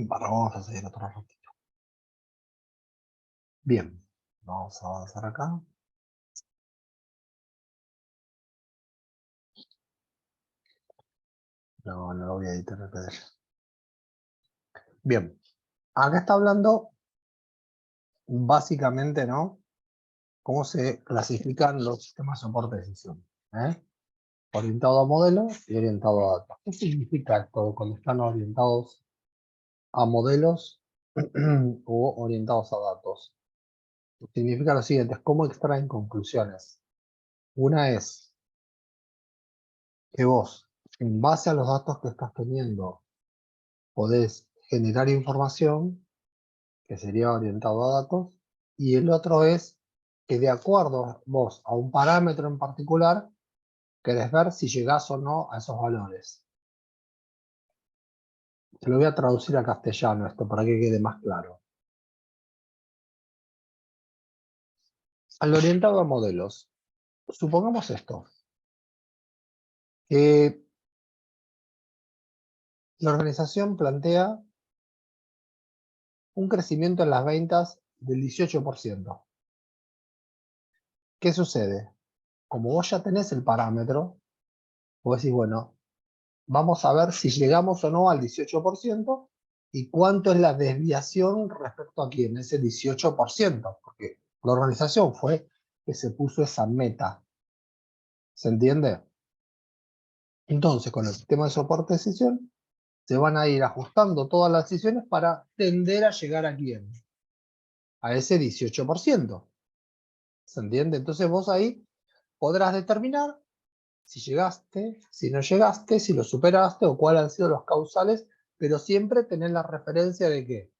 Vamos a seguir otro ratito. Bien, vamos a avanzar acá. No lo voy a editar el PDF. Bien, acá está hablando básicamente, ¿no? Cómo se clasifican los sistemas de soporte de decisión. Orientado a modelos y orientado a datos. ¿Qué significa esto cuando están orientados a modelos o orientados a datos? Significa lo siguiente, es cómo extraen conclusiones. Una es que vos, en base a los datos que estás teniendo, podés generar información que sería orientado a datos, y el otro es que de acuerdo vos a un parámetro en particular, querés ver si llegás o no a esos valores. Te lo voy a traducir a castellano esto para que quede más claro. Al orientado a modelos, supongamos esto, que la organización plantea un crecimiento en las ventas del 18%. ¿Qué sucede? Como vos ya tenés el parámetro, vos decís, bueno, vamos a ver si llegamos o no al 18% y cuánto es la desviación respecto a quién, ese 18%, porque la organización fue que se puso esa meta. ¿Se entiende? Entonces, con el sistema de soporte de decisión, se van a ir ajustando todas las decisiones para tender a llegar a quién, a ese 18%. ¿Se entiende? Entonces vos ahí podrás determinar si llegaste, si no llegaste, si lo superaste o cuáles han sido los causales, pero siempre tener la referencia de qué,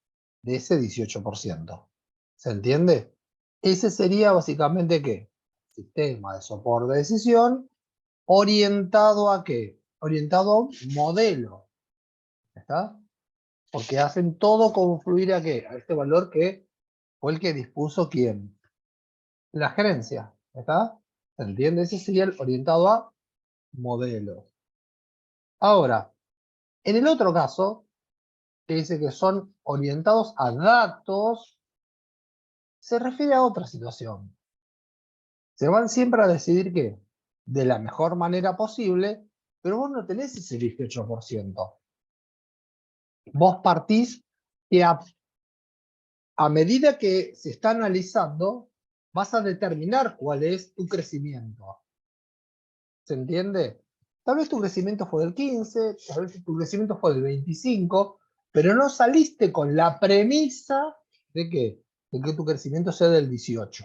de ese 18%. ¿Se entiende? Ese sería básicamente qué, sistema de soporte de decisión orientado a qué, orientado a un modelo. ¿Está? Porque hacen todo confluir a qué, a este valor que fue el que dispuso quién, la gerencia. ¿Está? ¿Se entiende? Ese sería el orientado a modelos. Ahora, en el otro caso, que dice que son orientados a datos, se refiere a otra situación. Se van siempre a decidir que de la mejor manera posible, pero vos no tenés ese 18%. Vos partís que a medida que se está analizando, vas a determinar cuál es tu crecimiento. ¿Se entiende? Tal vez tu crecimiento fue del 15, tal vez tu crecimiento fue del 25, pero no saliste con la premisa de que tu crecimiento sea del 18.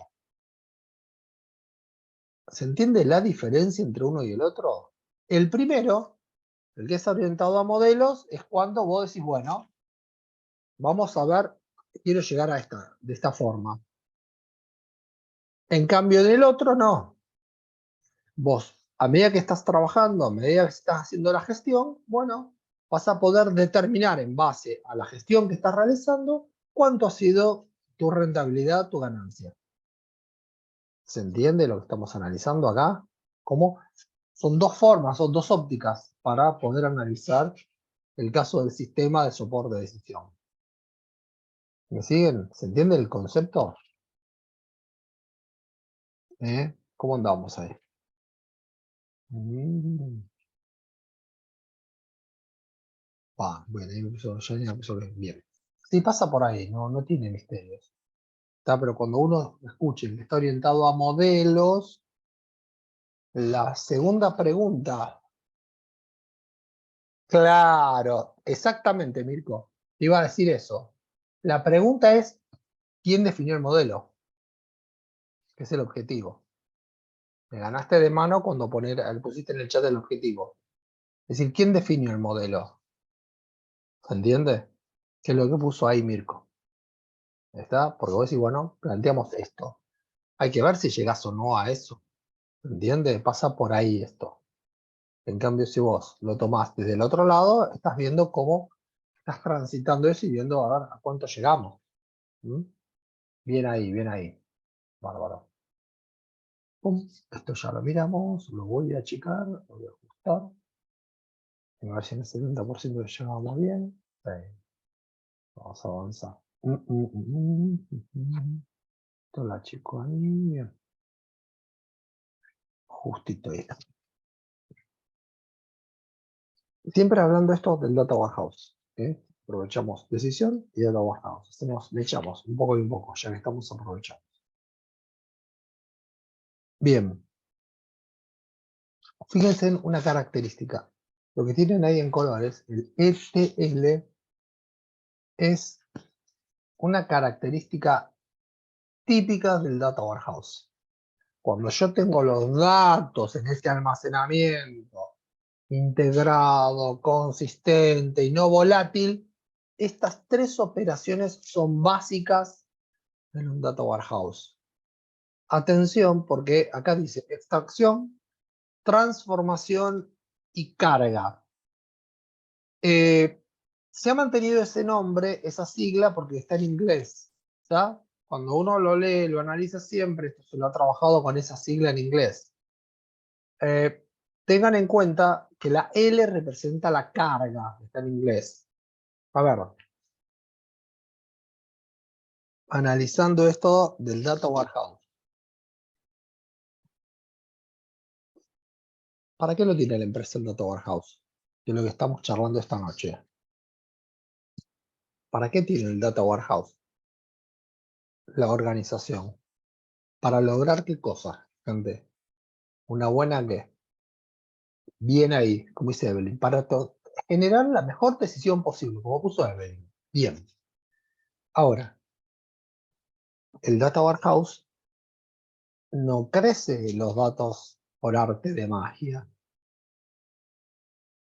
¿Se entiende la diferencia entre uno y el otro? El primero, el que es orientado a modelos, es cuando vos decís, bueno, vamos a ver, quiero llegar a de esta forma. En cambio, en el otro, no. Vos, a medida que estás trabajando, a medida que estás haciendo la gestión, bueno, vas a poder determinar en base a la gestión que estás realizando cuánto ha sido tu rentabilidad, tu ganancia. ¿Se entiende lo que estamos analizando acá? Como son dos formas, son dos ópticas para poder analizar el caso del sistema de soporte de decisión. ¿Me siguen? ¿Se entiende el concepto? ¿Cómo andamos ahí? Bueno, ahí ya puso bien. Sí, pasa por ahí, no tiene misterios. ¿Está? Pero cuando uno escuche que está orientado a modelos, la segunda pregunta, claro, exactamente, Mirko, te iba a decir eso. La pregunta es, ¿quién definió el modelo? Que es el objetivo. Me ganaste de mano cuando pusiste en el chat el objetivo. Es decir, ¿quién definió el modelo? ¿Se entiende? ¿Qué es lo que puso ahí Mirko? ¿Está? Porque vos decís, bueno, planteamos esto. Hay que ver si llegás o no a eso. ¿Se entiende? Pasa por ahí esto. En cambio, si vos lo tomás desde el otro lado, estás viendo cómo estás transitando eso y viendo a ver a cuánto llegamos. ¿Mm? Bien ahí, bien ahí. Bárbaro. Pum. Esto ya lo miramos, lo voy a achicar, lo voy a ajustar. A ver si en el 70% llegamos bien. Sí. Vamos a avanzar. Esto la chico ahí. Bien. Justito ahí. Siempre hablando esto del Data Warehouse. Aprovechamos decisión y Data Warehouse. Le echamos un poco y un poco, ya que estamos aprovechando. Bien. Fíjense en una característica. Lo que tienen ahí en colores, el ETL, es una característica típica del Data Warehouse. Cuando yo tengo los datos en este almacenamiento integrado, consistente y no volátil, estas tres operaciones son básicas en un Data Warehouse. Atención, porque acá dice extracción, transformación y carga. Se ha mantenido ese nombre, esa sigla, porque está en inglés. ¿Está? Cuando uno lo lee, lo analiza siempre, esto se lo ha trabajado con esa sigla en inglés. Tengan en cuenta que la L representa la carga, está en inglés. A ver, analizando esto del Data Warehouse. ¿Para qué lo tiene la empresa el Data Warehouse? De lo que estamos charlando esta noche. ¿Para qué tiene el Data Warehouse? La organización. ¿Para lograr qué cosa, gente? Una buena ¿qué? Bien ahí, como dice Evelyn. Para generar la mejor decisión posible, como puso Evelyn. Bien. Ahora, el Data Warehouse no crece los datos por arte de magia.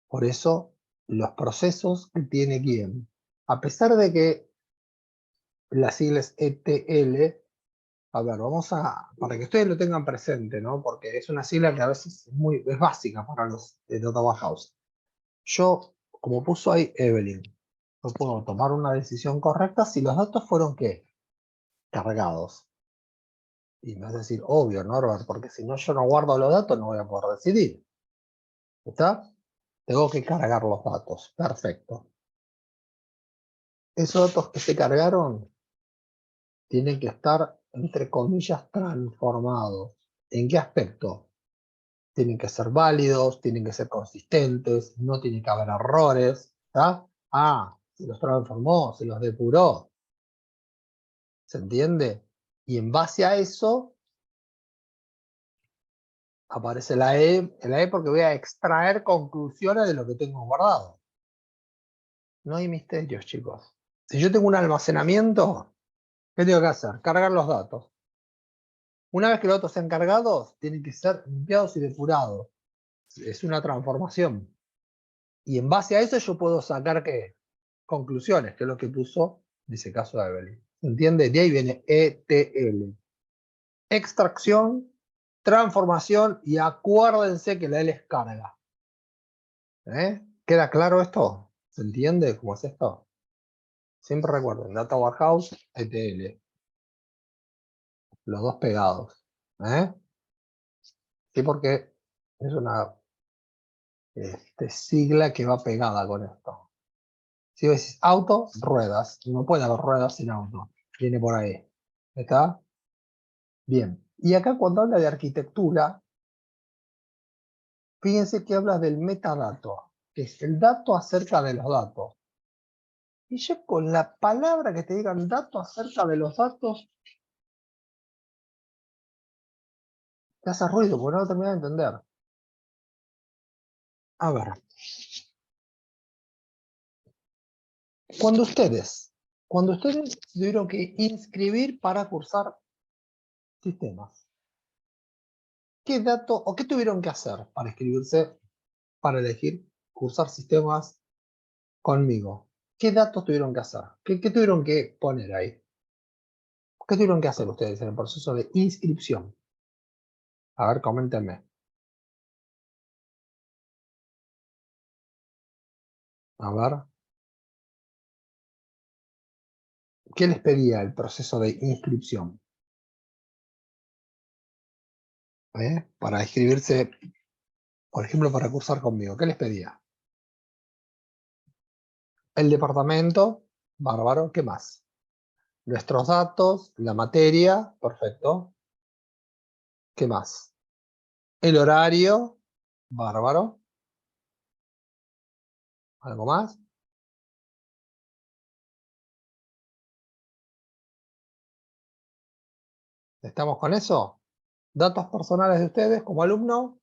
Por eso, los procesos que tiene quién. A pesar de que la sigla es ETL, a ver, para que ustedes lo tengan presente, ¿no? Porque es una sigla que a veces es básica para los Data Warehouse. Yo, como puso ahí Evelyn, no puedo tomar una decisión correcta si los datos fueron, ¿qué? Cargados. Y me vas a decir, obvio, Norbert, porque si no yo no guardo los datos, no voy a poder decidir. ¿Está? Tengo que cargar los datos. Perfecto. Esos datos que se cargaron tienen que estar, entre comillas, transformados. ¿En qué aspecto? Tienen que ser válidos, tienen que ser consistentes, no tiene que haber errores. ¿Está? Ah, se los transformó, se los depuró. ¿Se entiende? Y en base a eso aparece la E porque voy a extraer conclusiones de lo que tengo guardado. No hay misterios, chicos. Si yo tengo un almacenamiento, ¿qué tengo que hacer? Cargar los datos. Una vez que los datos sean cargados, tienen que ser limpiados y depurados. Es una transformación. Y en base a eso yo puedo sacar ¿qué? Conclusiones, que es lo que puso en ese caso de Evelyn. ¿Se entiende? De ahí viene ETL. Extracción, transformación y acuérdense que la L es carga. ¿Queda claro esto? ¿Se entiende cómo es esto? Siempre recuerden, Data Warehouse, ETL. Los dos pegados. Sí, porque es una sigla que va pegada con esto. Si decís auto, ruedas. No puede haber ruedas sin auto. Viene por ahí. ¿Está? Bien. Y acá cuando habla de arquitectura, fíjense que habla del metadato, que es el dato acerca de los datos. Y yo con la palabra que te digan dato acerca de los datos, te hace ruido, porque no lo terminas de entender. A ver. Cuando ustedes tuvieron que inscribir para cursar sistemas, ¿qué dato o qué tuvieron que hacer para inscribirse, para elegir cursar sistemas conmigo? ¿Qué datos tuvieron que hacer? ¿Qué tuvieron que poner ahí? ¿Qué tuvieron que hacer ustedes en el proceso de inscripción? A ver, coméntenme. A ver. ¿Qué les pedía el proceso de inscripción? Para inscribirse, por ejemplo, para cursar conmigo. ¿Qué les pedía? El departamento, Bárbaro, ¿qué más? Nuestros datos, la materia, perfecto. ¿Qué más? El horario, bárbaro. ¿Algo más? ¿Estamos con eso? Datos personales de ustedes como alumno,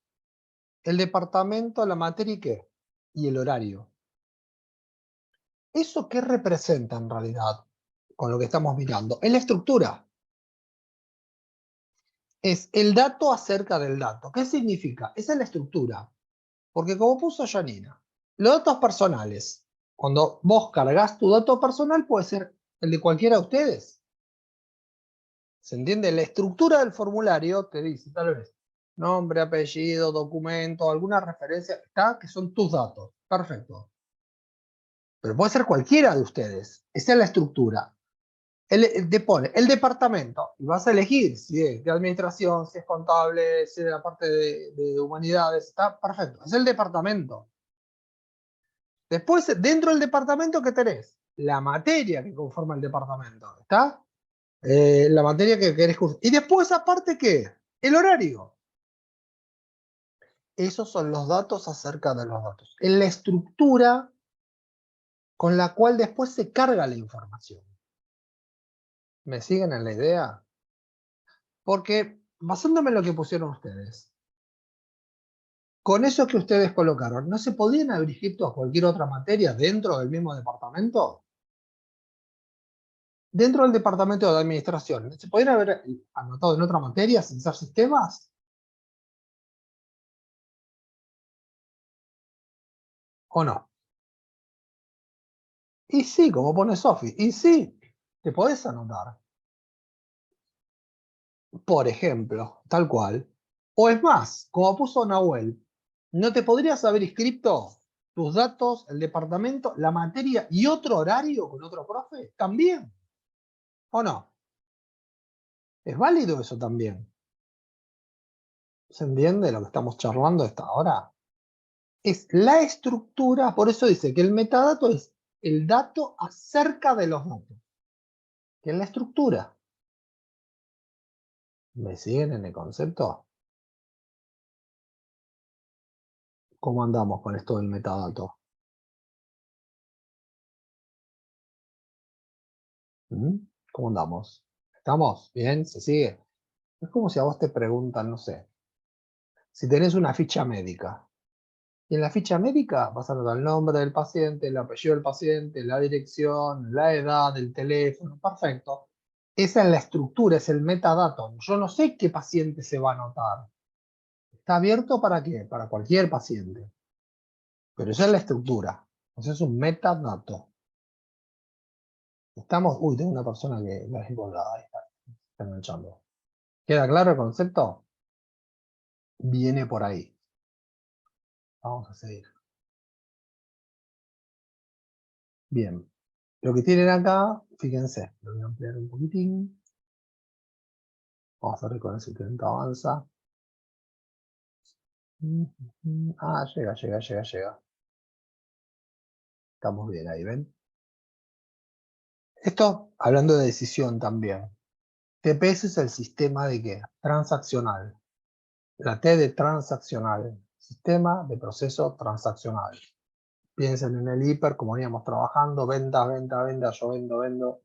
el departamento, la materia y qué, y el horario. ¿Eso qué representa en realidad con lo que estamos mirando? Es la estructura. Es el dato acerca del dato. ¿Qué significa? Esa es la estructura. Porque como puso Janina, los datos personales, cuando vos cargas tu dato personal, puede ser el de cualquiera de ustedes. ¿Se entiende? La estructura del formulario te dice, tal vez, nombre, apellido, documento, alguna referencia, está, que son tus datos. Perfecto. Pero puede ser cualquiera de ustedes. Esa es la estructura. Te pone el departamento y vas a elegir si es de administración, si es contable, si es de la parte de humanidades. Está perfecto. Es el departamento. Después, dentro del departamento, ¿qué tenés? La materia que conforma el departamento. ¿Está? La materia que querés cursar. Y después, aparte, ¿qué? El horario. Esos son los datos acerca de los datos. En la estructura con la cual después se carga la información. ¿Me siguen en la idea? Porque, basándome en lo que pusieron ustedes, con eso que ustedes colocaron, ¿no se podían haber inscrito a cualquier otra materia dentro del mismo departamento? Dentro del departamento de administración, ¿se podrían haber anotado en otra materia sin ser sistemas? ¿O no? Y sí, como pone Sofi, y sí, te podés anotar. Por ejemplo, tal cual. O es más, como puso Nahuel, ¿no te podrías haber inscrito tus datos, el departamento, la materia y otro horario con otro profe? También. ¿O no? ¿Es válido eso también? ¿Se entiende lo que estamos charlando hasta ahora? Es la estructura, por eso dice que el metadato es el dato acerca de los datos, que es la estructura. ¿Me siguen en el concepto? ¿Cómo andamos con esto del metadato? ¿Mm? ¿Cómo andamos? ¿Estamos? ¿Bien? ¿Se sigue? Es como si a vos te preguntan, no sé, si tenés una ficha médica. Y en la ficha médica vas a anotar el nombre del paciente, el apellido del paciente, la dirección, la edad, el teléfono, perfecto. Esa es la estructura, es el metadato. Yo no sé qué paciente se va a anotar. ¿Está abierto para qué? Para cualquier paciente. Pero esa es la estructura. Eso es un metadato. Estamos. Uy, tengo una persona que la dejé colgada. Ahí está enganchando. ¿Queda claro el concepto? Viene por ahí. Vamos a seguir. Bien. Lo que tienen acá, fíjense, lo voy a ampliar un poquitín. Vamos a ver con ese que avanza. Ah, llega. Estamos bien ahí, ¿ven? Esto, hablando de decisión también. TPS es el sistema de qué? Transaccional. La T de transaccional. Sistema de proceso transaccional. Piensen en el hiper, como veníamos trabajando, venta, yo vendo.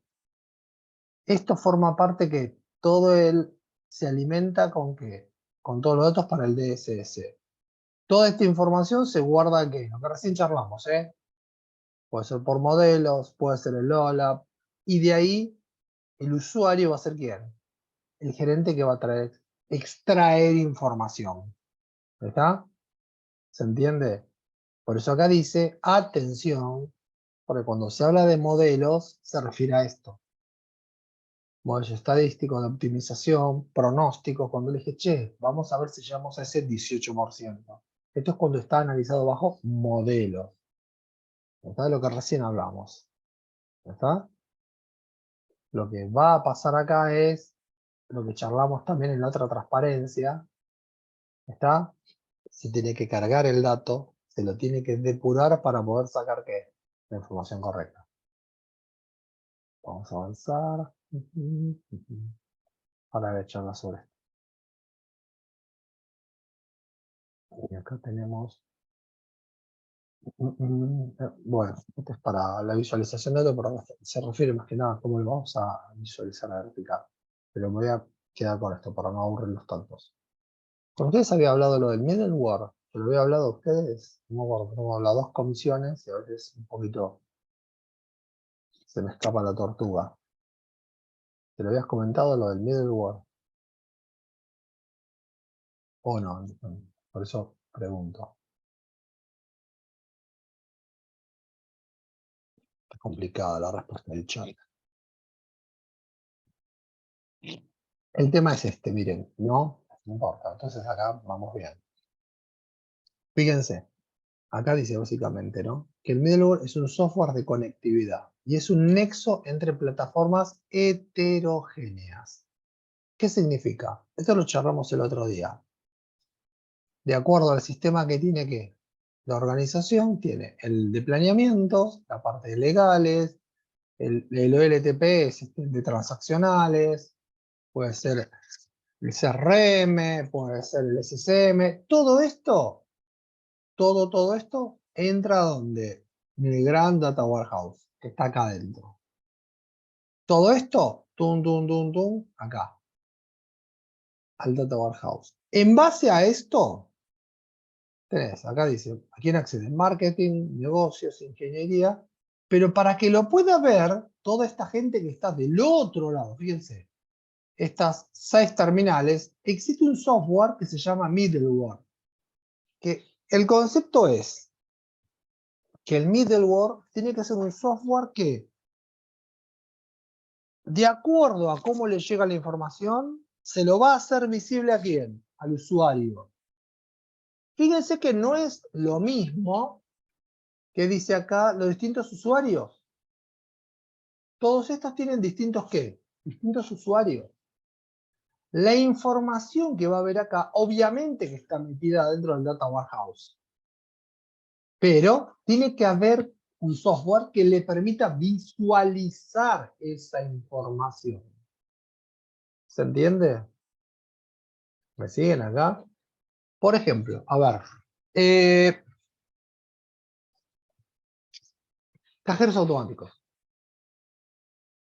Esto forma parte que todo él se alimenta con qué? Con todos los datos para el DSS. Toda esta información se guarda aquí, lo que recién charlamos, ¿eh? Puede ser por modelos, puede ser el OLAP, y de ahí el usuario va a ser ¿quién? El gerente que va a extraer información. ¿Está? ¿Se entiende? Por eso acá dice, atención, porque cuando se habla de modelos, se refiere a esto. Modelos estadísticos de optimización, pronósticos, cuando le dije, che, vamos a ver si llegamos a ese 18%. Esto es cuando está analizado bajo modelos. ¿Está? De lo que recién hablamos. ¿Está? Lo que va a pasar acá es lo que charlamos también en la otra transparencia. ¿Está? Se tiene que cargar el dato, se lo tiene que depurar para poder sacar ¿qué? La información correcta. Vamos a avanzar. Ahora voy a echarla sobre esto. Y acá tenemos... Bueno, esto es para la visualización de datos, pero se refiere más que nada a cómo lo vamos a visualizar la vertical. Pero me voy a quedar con esto para no aburrir los tantos. Con ustedes había hablado lo del middleware, que lo había hablado a ustedes, no me acuerdo, tengo las dos comisiones y a veces un poquito se me escapa la tortuga. ¿Te lo habías comentado lo del middleware? ¿O no? Por eso pregunto. Es complicada la respuesta del chat. El tema es este, miren, no importa. Entonces acá vamos bien. Fíjense, acá dice básicamente, ¿no? Que el middleware es un software de conectividad y es un nexo entre plataformas heterogéneas. ¿Qué significa? Esto lo charlamos el otro día. De acuerdo al sistema que tiene que la organización, tiene el de planeamientos, la parte de legales, el OLTP es el de transaccionales, puede ser el CRM, puede ser el SCM, todo esto, todo esto entra donde en el gran Data Warehouse, que está acá adentro. Todo esto, acá, al Data Warehouse. En base a esto, tenés, acá dice, ¿a quién accede? Marketing, negocios, ingeniería, pero para que lo pueda ver toda esta gente que está del otro lado, fíjense, estas 6 terminales, existe un software que se llama middleware, que el concepto es que el middleware tiene que ser un software que, de acuerdo a cómo le llega la información, se lo va a hacer visible a quién, al usuario. Fíjense que no es lo mismo que dice acá los distintos usuarios. Todos estos tienen distintos ¿qué? Distintos usuarios. La información que va a haber acá, obviamente que está metida dentro del Data Warehouse. Pero tiene que haber un software que le permita visualizar esa información. ¿Se entiende? ¿Me siguen acá? Por ejemplo, a ver. Cajeros automáticos.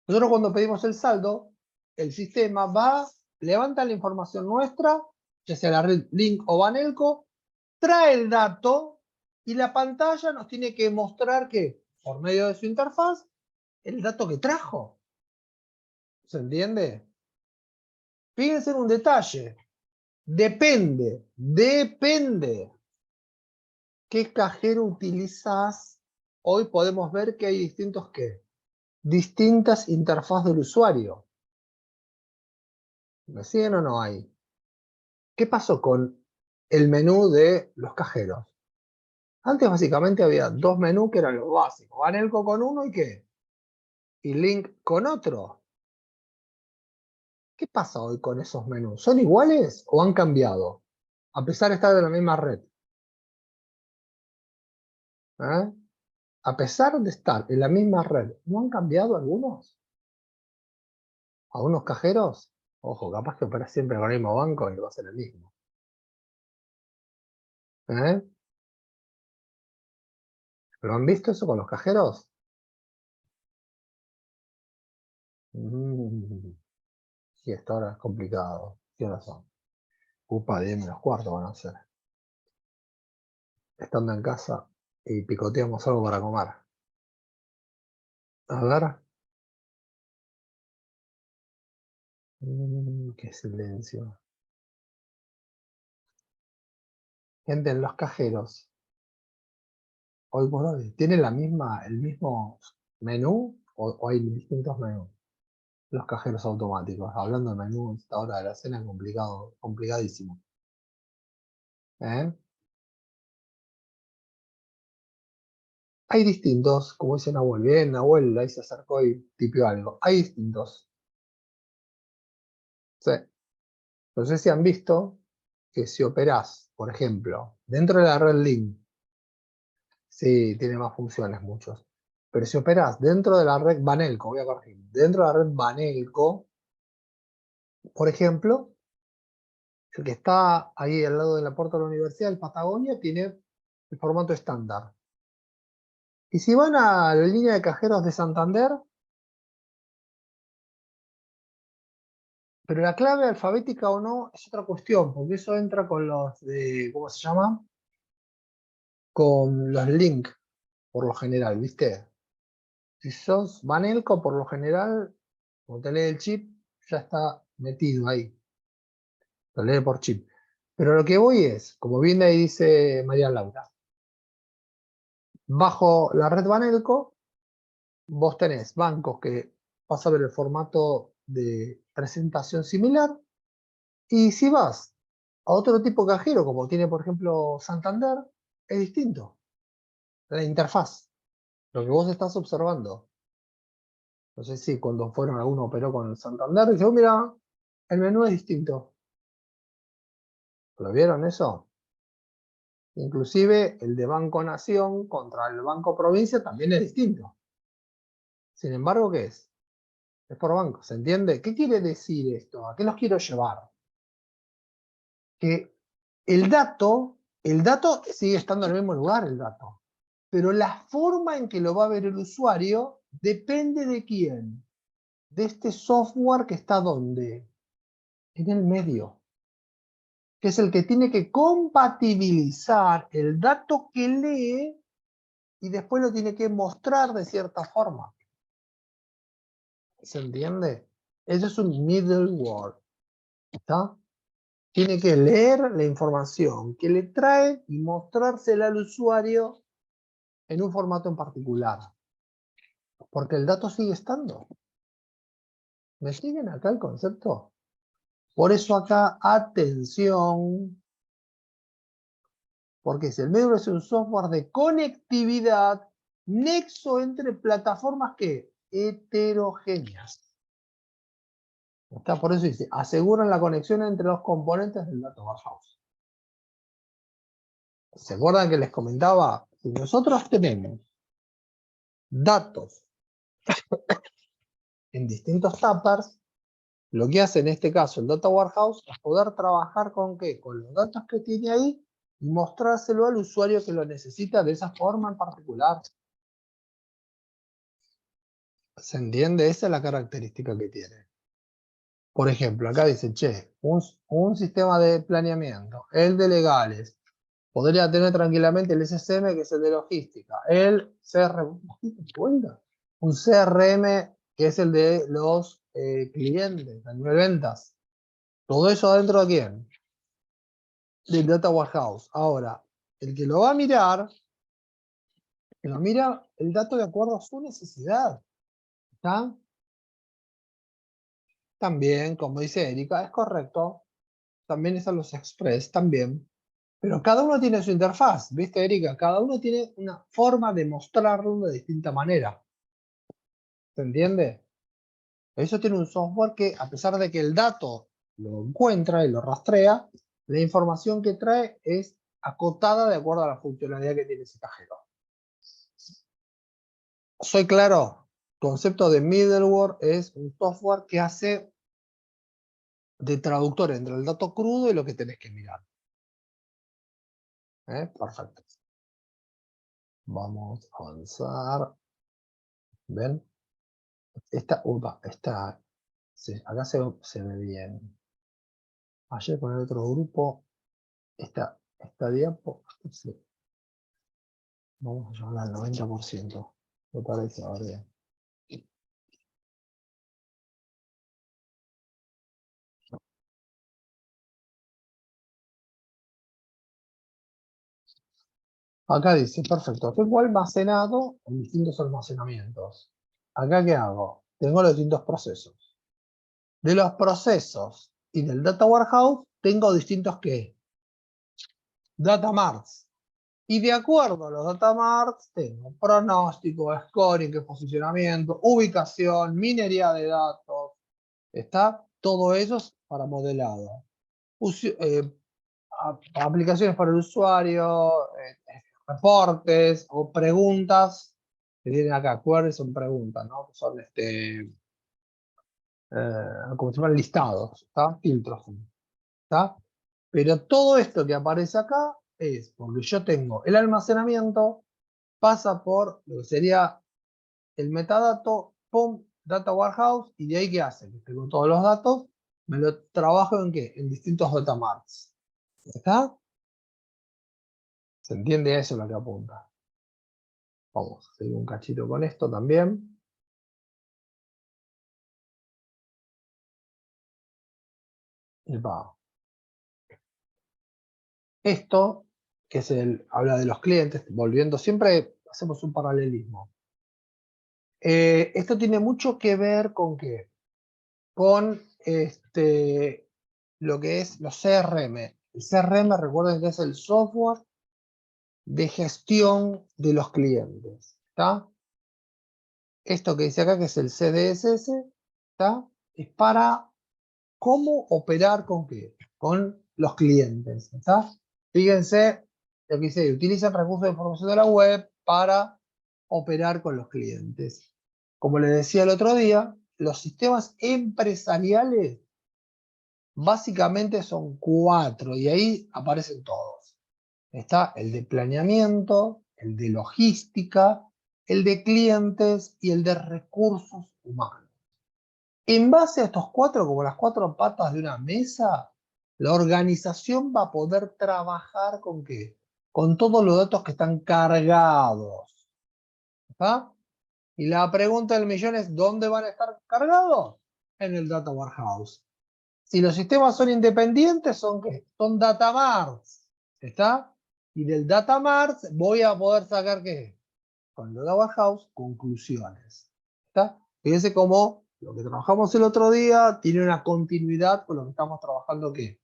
Nosotros cuando pedimos el saldo, el sistema va, levanta la información nuestra, ya sea la red Link o Banelco, trae el dato y la pantalla nos tiene que mostrar que, por medio de su interfaz, el dato que trajo. ¿Se entiende? Fíjense en un detalle. Depende qué cajero utilizas. Hoy podemos ver que hay distintos ¿qué? Distintas interfaz del usuario. ¿Me siguen o no hay? ¿Qué pasó con el menú de los cajeros? Antes básicamente había 2 menús que eran los básicos. Banelco con uno y ¿qué? Y Link con otro. ¿Qué pasa hoy con esos menús? ¿Son iguales o han cambiado? A pesar de estar en la misma red. ¿Eh? A pesar de estar en la misma red, ¿no han cambiado algunos? ¿Algunos cajeros? Ojo, capaz que opera siempre con el mismo banco y va a ser el mismo. ¿Eh? ¿Lo han visto eso con los cajeros? Sí, esto ahora es complicado. Tiene razón. Upa, 10 menos cuarto van a ser. Estando en casa y picoteamos algo para comer. A ver. Qué silencio. Gente, en los cajeros, hoy por hoy, ¿tienen el mismo menú o hay distintos menús? Los cajeros automáticos. Hablando de menú, esta hora de la cena es complicado, complicadísimo. ¿Eh? Hay distintos, como dice Nahuel. Bien, Nahuel, ahí se acercó y tipió algo. Hay distintos. Sí. No sé si han visto que si operás, por ejemplo, dentro de la red Link, sí, tiene más funciones muchos. Pero si operas dentro de la red Banelco, voy a corregir, dentro de la red Banelco, por ejemplo, el que está ahí al lado de la puerta de la universidad, el Patagonia, tiene el formato estándar. Y si van a la línea de cajeros de Santander, pero la clave alfabética o no es otra cuestión, porque eso entra con los de, ¿cómo se llama? Con los links, por lo general, ¿viste? Si sos Banelco, por lo general, cuando te lee el chip, ya está metido ahí. Lo lee por chip. Pero lo que voy es, como bien ahí dice María Laura, bajo la red Banelco, vos tenés bancos que vas a ver el formato de presentación similar, y si vas a otro tipo de cajero, como tiene por ejemplo Santander, es distinto. La interfaz, lo que vos estás observando. No sé si cuando fueron alguno operó con el Santander, dice, oh, mira, el menú es distinto. ¿Lo vieron eso? Inclusive el de Banco Nación contra el Banco Provincia también es distinto. Sin embargo, ¿qué es? Es por banco, ¿se entiende? ¿Qué quiere decir esto? ¿A qué los quiero llevar? Que el dato sigue estando en el mismo lugar, el dato. Pero la forma en que lo va a ver el usuario depende de quién. De este software que está ¿dónde? En el medio. Que es el que tiene que compatibilizar el dato que lee y después lo tiene que mostrar de cierta forma. ¿Se entiende? Eso es un middleware. ¿Está? Tiene que leer la información que le trae y mostrársela al usuario en un formato en particular. Porque el dato sigue estando. ¿Me siguen acá el concepto? Por eso acá, atención, porque si el middleware es un software de conectividad, nexo entre plataformas que heterogéneas. Está, por eso dice, aseguran la conexión entre los componentes del Data Warehouse. ¿Se acuerdan que les comentaba? Si nosotros tenemos datos en distintos tuppers, lo que hace en este caso el Data Warehouse es poder trabajar con ¿qué? Con los datos que tiene ahí y mostrárselo al usuario que lo necesita de esa forma en particular. ¿Se entiende? Esa es la característica que tiene. Por ejemplo, acá dice, che, un sistema de planeamiento, el de legales, podría tener tranquilamente el SSM, que es el de logística, el CRM, un CRM que es el de los clientes, a nivel ventas. Todo eso adentro de quién? Del Data Warehouse. Ahora, el que lo va a mirar, que lo mira el dato de acuerdo a su necesidad. ¿Está? También, como dice Erika, es correcto. También están los Express, también. Pero cada uno tiene su interfaz, ¿viste, Erika? Cada uno tiene una forma de mostrarlo de distinta manera. ¿Se entiende? Eso tiene un software que, a pesar de que el dato lo encuentra y lo rastrea, la información que trae es acotada de acuerdo a la funcionalidad que tiene ese cajero. ¿Soy claro? Concepto de middleware es un software que hace de traductor entre el dato crudo y lo que tenés que mirar. Perfecto. Vamos a avanzar. ¿Ven? Sí, acá se ve bien. Ayer con el otro grupo, esta diapo, sí, vamos a llevarla al 90%. Me parece, a ver bien. Acá dice, perfecto, tengo almacenado en distintos almacenamientos. ¿Acá qué hago? Tengo los distintos procesos. De los procesos y del Data Warehouse, tengo distintos ¿qué? Data Marts. Y de acuerdo a los Data Marts, tengo pronóstico, scoring, que es posicionamiento, ubicación, minería de datos. ¿Está? Todo eso es para modelado. Aplicaciones para el usuario, reportes o preguntas que tienen acá, queries son preguntas, ¿no? Que son como si fueran listados, ¿está? Filtros, ¿está? Pero todo esto que aparece acá es porque yo tengo el almacenamiento, pasa por lo que sería el metadato, pum, data warehouse, y de ahí ¿qué hace? Que tengo todos los datos, me lo trabajo en ¿qué? En distintos datamarts. ¿Está? ¿Se entiende eso lo que apunta? Vamos a seguir un cachito con esto también. Epa. Esto, que es habla de los clientes, volviendo, siempre hacemos un paralelismo. Esto tiene mucho que ver con qué, con lo que es los CRM. El CRM, recuerden que es el software de gestión de los clientes. ¿Está? Esto que dice acá, que es el CDSS, ¿está? Es para cómo operar con qué, con los clientes. ¿Está? Fíjense, lo que dice, utilizan recursos de información de la web para operar con los clientes. Como les decía el otro día, los sistemas empresariales básicamente son 4 y ahí aparecen todos. Está el de planeamiento, el de logística, el de clientes y el de recursos humanos. En base a estos 4, como las 4 patas de una mesa, la organización va a poder trabajar ¿con qué? Con todos los datos que están cargados. ¿Está? Y la pregunta del millón es, ¿dónde van a estar cargados? En el Data Warehouse. Si los sistemas son independientes, ¿son qué? Son data marts. ¿Está? Y del data marts voy a poder sacar ¿qué? Con el Data Warehouse, conclusiones. ¿Está? Fíjense cómo lo que trabajamos el otro día tiene una continuidad con lo que estamos trabajando ¿qué?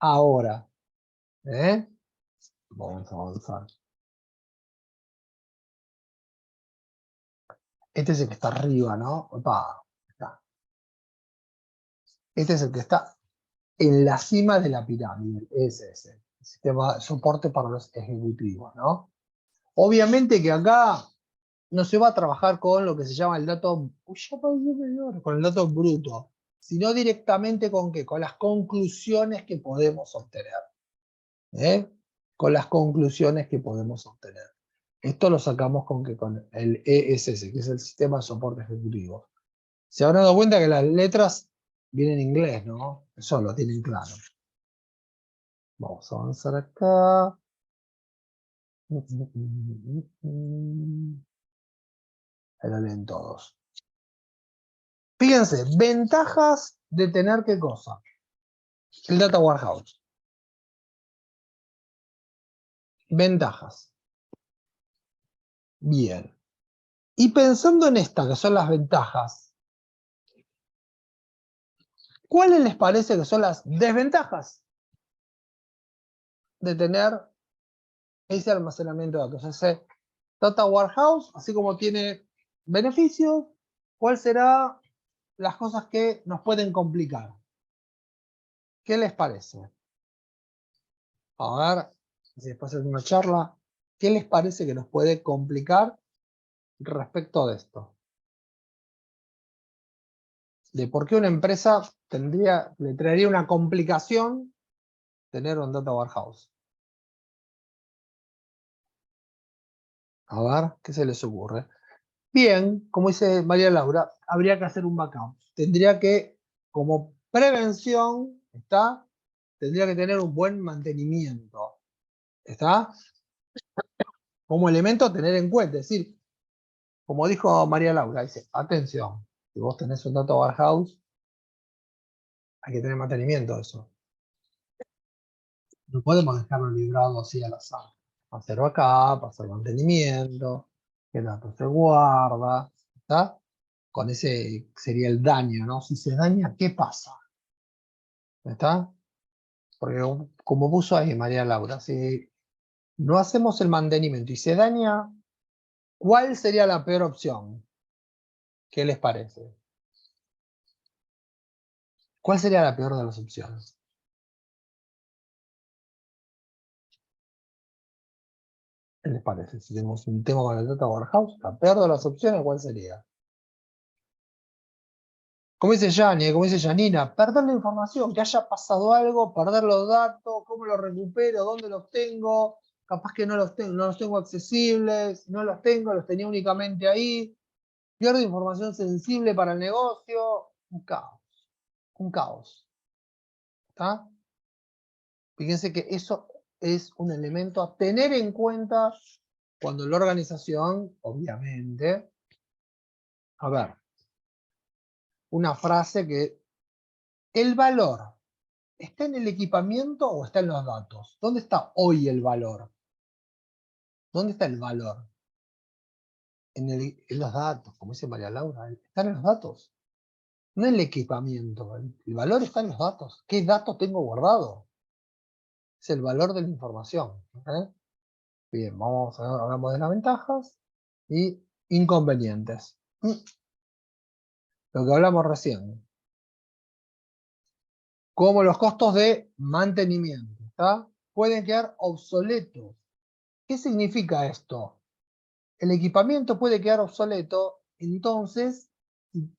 Ahora. ¿Eh? Vamos a avanzar. Este es el que está arriba, ¿no? Opa, está. Este es el que está en la cima de la pirámide, ese es el sistema de soporte para los ejecutivos, ¿no? Obviamente que acá no se va a trabajar con lo que se llama el dato, con el dato bruto, sino directamente con ¿qué? Con las conclusiones que podemos obtener. ¿Eh? Con las conclusiones que podemos obtener. Esto lo sacamos con, ¿qué? Con el ESS, que es el sistema de soporte ejecutivo. Se habrán dado cuenta que las letras vienen en inglés, ¿no? Eso lo tienen claro. Vamos a avanzar acá. Ahí lo leen todos. Fíjense, ventajas de tener ¿qué cosa? El Data Warehouse. Ventajas. Bien. Y pensando en estas, que son las ventajas, ¿cuáles les parece que son las desventajas de tener ese almacenamiento de datos? Ese Data Warehouse, así como tiene beneficios, ¿cuál será las cosas que nos pueden complicar? ¿Qué les parece? A ver, si después de una charla, ¿qué les parece que nos puede complicar respecto de esto? De por qué una empresa le traería una complicación tener un Data Warehouse. A ver, ¿qué se les ocurre? Bien, como dice María Laura, habría que hacer un backup. Tendría que, como prevención, ¿está? Tendría que tener un buen mantenimiento. ¿Está? Como elemento a tener en cuenta. Es decir, como dijo María Laura, dice, atención, si vos tenés un Data Warehouse, hay que tener mantenimiento de eso. No podemos dejarlo librado así al azar. Hacer backup, hacer mantenimiento, que el dato se guarda, ¿está? Con ese sería el daño, ¿no? Si se daña, ¿qué pasa? ¿Está? Porque como puso ahí María Laura, si no hacemos el mantenimiento y se daña, ¿cuál sería la peor opción? ¿Qué les parece? ¿Cuál sería la peor de las opciones? ¿Qué les parece? Si tenemos un tema con el Data Warehouse, la peor de las opciones, ¿cuál sería? Como dice Yani, como dice Janina, perder la información, que haya pasado algo, perder los datos, cómo los recupero, dónde los tengo, capaz que no los tengo accesibles, no los tengo, los tenía únicamente ahí, pierdo información sensible para el negocio, un caos, ¿está? Fíjense que eso es un elemento a tener en cuenta cuando la organización, obviamente, a ver, una frase que el valor ¿está en el equipamiento o está en los datos? ¿Dónde está hoy el valor? ¿Dónde está el valor? En los datos, como dice María Laura. Están en los datos. No en el equipamiento. El valor está en los datos. ¿Qué datos tengo guardado? Es el valor de la información. ¿Eh? Bien, hablamos de las ventajas y inconvenientes. Lo que hablamos recién. Como los costos de mantenimiento. ¿Está? Pueden quedar obsoletos. ¿Qué significa esto? El equipamiento puede quedar obsoleto, entonces,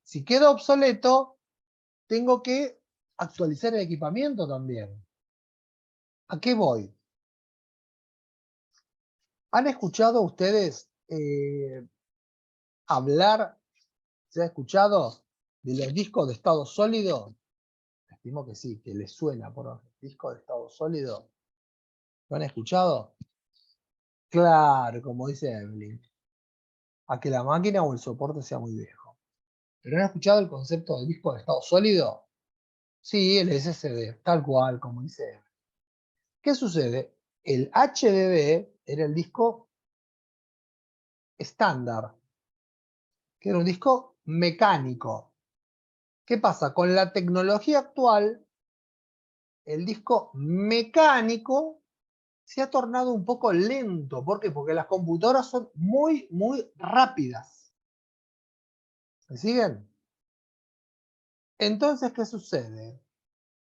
si queda obsoleto, tengo que actualizar el equipamiento también. ¿A qué voy? ¿Han escuchado ustedes hablar, se ha escuchado de los discos de estado sólido? Estimo que sí, que les suena por discos de estado sólido. ¿Lo han escuchado? Claro, como dice Evelyn, a que la máquina o el soporte sea muy viejo. ¿Pero han escuchado el concepto de disco de estado sólido? Sí, el SSD, tal cual, como dice. ¿Qué sucede? El HDD era el disco estándar, que era un disco mecánico. ¿Qué pasa? Con la tecnología actual, el disco mecánico se ha tornado un poco lento. ¿Por qué? Porque las computadoras son muy, muy rápidas. ¿Me siguen? Entonces, ¿qué sucede?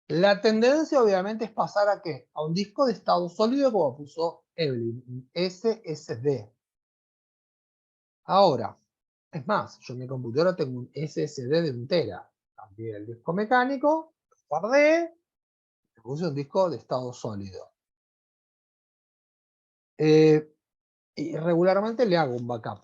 La tendencia obviamente es pasar a ¿qué? A un disco de estado sólido como puso Evelyn, un SSD. Ahora, es más, yo en mi computadora tengo un SSD de 1 tera. Cambié el disco mecánico, lo guardé, le puse un disco de estado sólido. Y regularmente le hago un backup.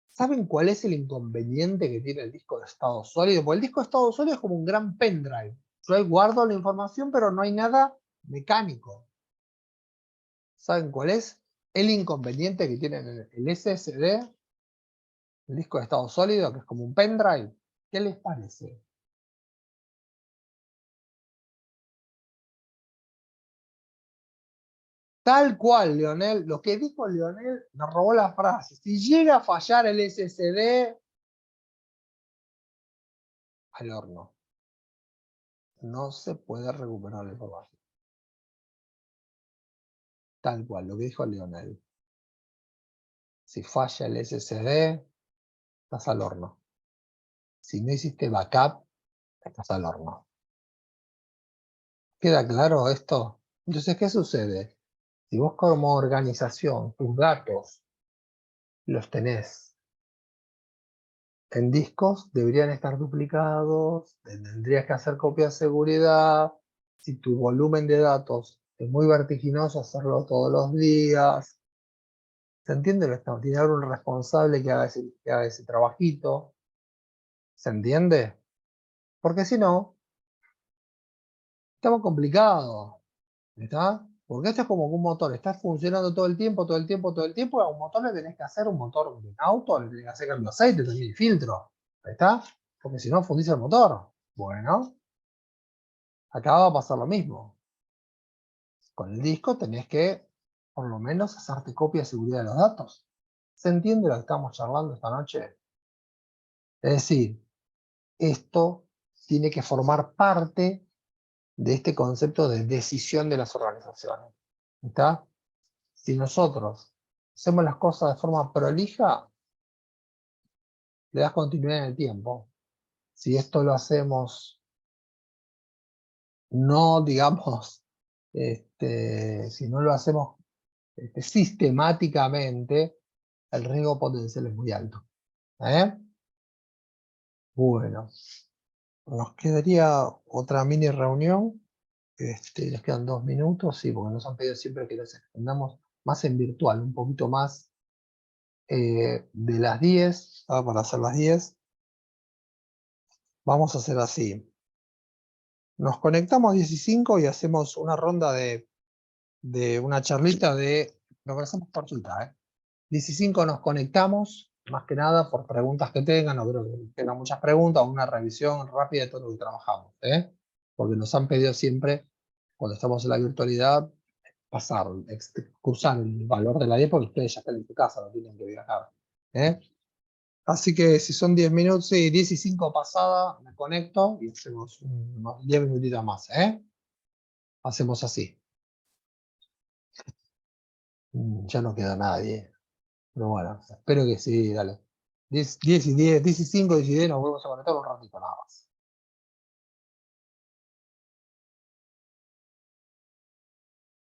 ¿Saben cuál es el inconveniente que tiene el disco de estado sólido? Porque el disco de estado sólido es como un gran pendrive. Yo ahí guardo la información, pero no hay nada mecánico. ¿Saben cuál es el inconveniente que tiene el SSD, el disco de estado sólido, que es como un pendrive? ¿Qué les parece? Tal cual, Leonel, lo que dijo Leonel, me robó la frase. Si llega a fallar el SSD, al horno. No se puede recuperar la información. Tal cual, lo que dijo Leonel. Si falla el SSD, estás al horno. Si no hiciste backup, estás al horno. ¿Queda claro esto? Entonces, ¿qué sucede? Si vos como organización, tus datos los tenés en discos, deberían estar duplicados, tendrías que hacer copia de seguridad. Si tu volumen de datos es muy vertiginoso, hacerlo todos los días. ¿Se entiende lo que estamos? Tiene que haber un responsable que haga ese trabajito. ¿Se entiende? Porque si no, estamos complicados. ¿Está? Porque esto es como un motor, está funcionando todo el tiempo, todo el tiempo, todo el tiempo, y a un motor le tenés que hacer un motor de un auto, le tenés que hacer cambio de aceite, también el filtro. ¿Está? Porque si no, fundice el motor. Bueno, acá va a pasar lo mismo. Con el disco tenés que, por lo menos, hacerte copia de seguridad de los datos. ¿Se entiende lo que estamos charlando esta noche? Es decir, esto tiene que formar parte de este concepto de decisión de las organizaciones. ¿Está? Si nosotros hacemos las cosas de forma prolija, le das continuidad en el tiempo. Si esto lo hacemos, no digamos, si no lo hacemos sistemáticamente el riesgo potencial es muy alto. Bueno, nos quedaría otra mini reunión. Nos quedan 2 minutos, sí, porque nos han pedido siempre que nos extendamos más en virtual, un poquito más de las 10, para hacer las 10. Vamos a hacer así. Nos conectamos 15 y hacemos una ronda de una charlita de lo que hacemos por Twitter. 15 nos conectamos, más que nada por preguntas que tengan, no creo que tengan muchas preguntas, una revisión rápida de todo lo que trabajamos, porque nos han pedido siempre, cuando estamos en la virtualidad, pasar, cursar el valor de la 10 porque ustedes ya están en su casa, no tienen que viajar. Así que si son 10 minutos, sí, 15 pasada, me conecto y hacemos unos 10 minutitos más. Hacemos así. Ya no queda nadie. Pero bueno, espero que sí, dale. 10 y 10, 10 y 5, 10 y 10, nos volvemos a conectar un ratito nada más.